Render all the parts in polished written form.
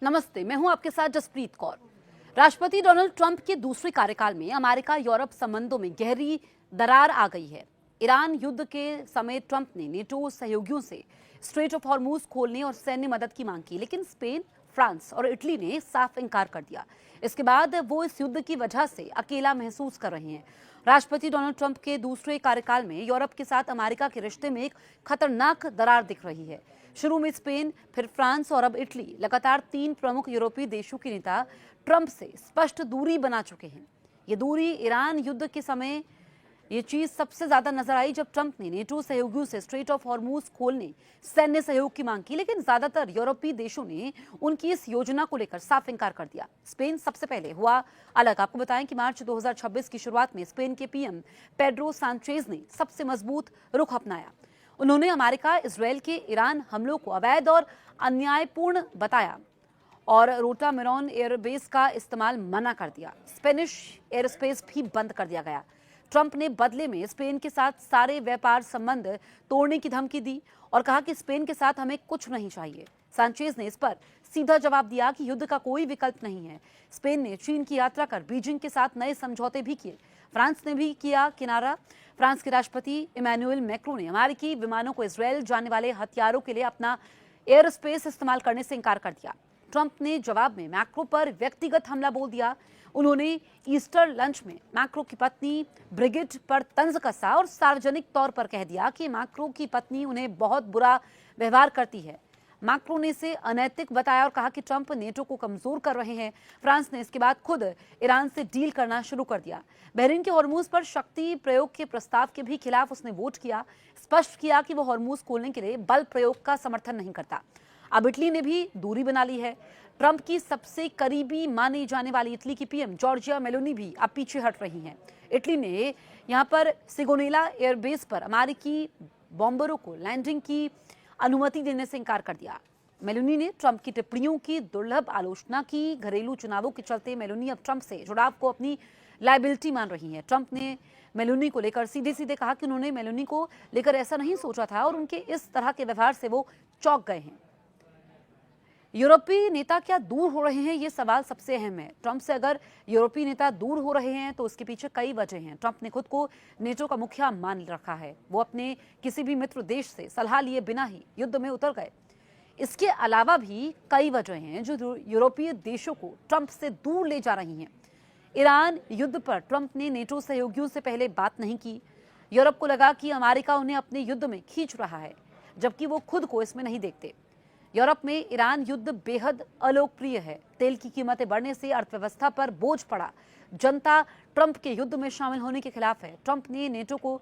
नमस्ते, मैं हूं आपके साथ जसप्रीत कौर। राष्ट्रपति डोनाल्ड ट्रंप के दूसरे कार्यकाल में अमेरिका यूरोप संबंधों में गहरी दरार आ गई है। ईरान युद्ध के समय ट्रंप ने नेटो सहयोगियों से स्ट्रेट ऑफ हॉर्मूज खोलने और सैन्य मदद की मांग की, लेकिन स्पेन, फ्रांस और इटली ने साफ इनकार कर दिया। इसके बाद वो इस युद्ध की वजह से अकेला महसूस कर रहे हैं। राष्ट्रपति डोनाल्ड ट्रंप के दूसरे कार्यकाल में यूरोप के साथ अमेरिका के रिश्ते में एक खतरनाक दरार दिख रही है। शुरू में स्पेन, फिर फ्रांस और अब इटली लगातार 3 प्रमुख यूरोपीय देशों के नेता ट्रंप से स्पष्ट दूरी बना चुके हैं। ये दूरी ईरान युद्ध के समय ये चीज सबसे ज्यादा नजर आई जब ट्रंप ने नेटो सहयोगियों से स्ट्रेट ऑफ हॉर्मूज खोलने सैन्य सहयोग की मांग की, लेकिन ज्यादातर यूरोपीय देशों ने उनकी इस योजना को लेकर साफ इनकार कर दिया। स्पेन सबसे पहले हुआ अलग। आपको बताएं कि मार्च 2026 की शुरुआत में स्पेन के पीएम पेड्रो सांचेज ने सबसे मजबूत रुख अपनाया। उन्होंने अमेरिका इजरायल के ईरान हमलों को अवैध और अन्यायपूर्ण बताया और रोटा मेरॉन एयरबेस का इस्तेमाल मना कर दिया। स्पेनिश एयरस्पेस भी बंद कर दिया गया। ट्रंप ने बदले में स्पेन के साथ सारे व्यापार संबंध तोड़ने की धमकी दी और कहा कि स्पेन के साथ हमें कुछ नहीं चाहिए। सांचेज ने इस पर सीधा जवाब दिया कि युद्ध का कोई विकल्प नहीं है। स्पेन ने चीन की यात्रा कर बीजिंग के साथ नए समझौते भी किए। फ्रांस ने भी किया किनारा। फ्रांस के राष्ट्रपति इमैनुअल मैक्रो ने अमेरिकी विमानों को इजरायल जाने वाले हथियारों के लिए अपना एयर स्पेस इस्तेमाल करने से इनकार कर दिया। ट्रंप ने जवाब में मैक्रो पर व्यक्तिगत हमला बोल दिया। उन्होंने ईस्टर लंच में मैक्रो की पत्नी ब्रिगिट पर तंज कसा और सार्वजनिक तौर पर कह दिया कि मैक्रो की पत्नी उन्हें बहुत बुरा व्यवहार करती है। मैक्रो ने इसे अनैतिक बताया और कहा कि ट्रंप नेटो को कमजोर कर रहे हैं। फ्रांस ने इसके बाद खुद ईरान से डील करना शुरू कर दिया। बहरीन के हॉर्मूज पर शक्ति प्रयोग के प्रस्ताव के भी खिलाफ उसने वोट किया, स्पष्ट किया कि वो हॉर्मूज खोलने के लिए बल प्रयोग का समर्थन नहीं करता। अब इटली ने भी दूरी बना ली है। ट्रंप की सबसे करीबी मानी जाने वाली इटली की पीएम जॉर्जिया मेलोनी भी अब पीछे हट रही हैं। इटली ने यहां पर सिगोनेला एयरबेस पर अमेरिकी बॉम्बरों को लैंडिंग की अनुमति देने से इनकार कर दिया। मेलोनी ने ट्रंप की टिप्पणियों की दुर्लभ आलोचना की। घरेलू चुनावों के चलते मेलोनी अब ट्रंप से जुड़ाव को अपनी लायबिलिटी मान रही हैं। ट्रंप ने मेलोनी को लेकर सीधे सीधे कहा कि उन्होंने मेलोनी को लेकर ऐसा नहीं सोचा था और उनके इस तरह के व्यवहार से वो चौंक गए हैं। यूरोपीय नेता क्या दूर हो रहे हैं, ये सवाल सबसे अहम है। ट्रंप से अगर यूरोपीय नेता दूर हो रहे हैं तो उसके पीछे कई वजह हैं। ट्रंप ने खुद को नेटो का मुखिया मान रखा है। वो अपने किसी भी मित्र देश से सलाह लिए बिना ही युद्ध में उतर गए। इसके अलावा भी कई वजह हैं जो यूरोपीय देशों को ट्रंप से दूर ले जा रही हैं। ईरान युद्ध पर ट्रंप ने नेटो सहयोगियों से पहले बात नहीं की। यूरोप को लगा कि अमेरिका उन्हें अपने युद्ध में खींच रहा है, जबकि वो खुद को इसमें नहीं देखते। यूरोप में ईरान युद्ध बेहद अलोकप्रिय है। तेल की कीमतें बढ़ने से अर्थव्यवस्था पर बोझ पड़ा। जनता ट्रंप के युद्ध में शामिल होने के खिलाफ है। ट्रंप ने नेटो को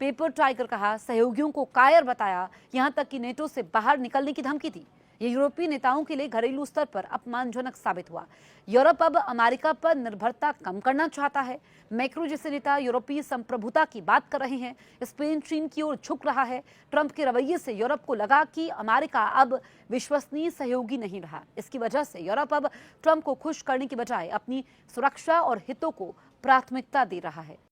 पेपर टाइगर कहा, सहयोगियों को कायर बताया, यहां तक कि नेटो से बाहर निकलने की धमकी दी। ये यूरोपीय नेताओं के लिए घरेलू स्तर पर अपमानजनक साबित हुआ। यूरोप अब अमेरिका पर निर्भरता कम करना चाहता है। मैक्रो जैसे नेता यूरोपीय संप्रभुता की बात कर रहे हैं। स्पेन चीन की ओर झुक रहा है। ट्रंप के रवैये से यूरोप को लगा कि अमेरिका अब विश्वसनीय सहयोगी नहीं रहा। इसकी वजह से यूरोप अब ट्रंप को खुश करने की बजाय अपनी सुरक्षा और हितों को प्राथमिकता दे रहा है।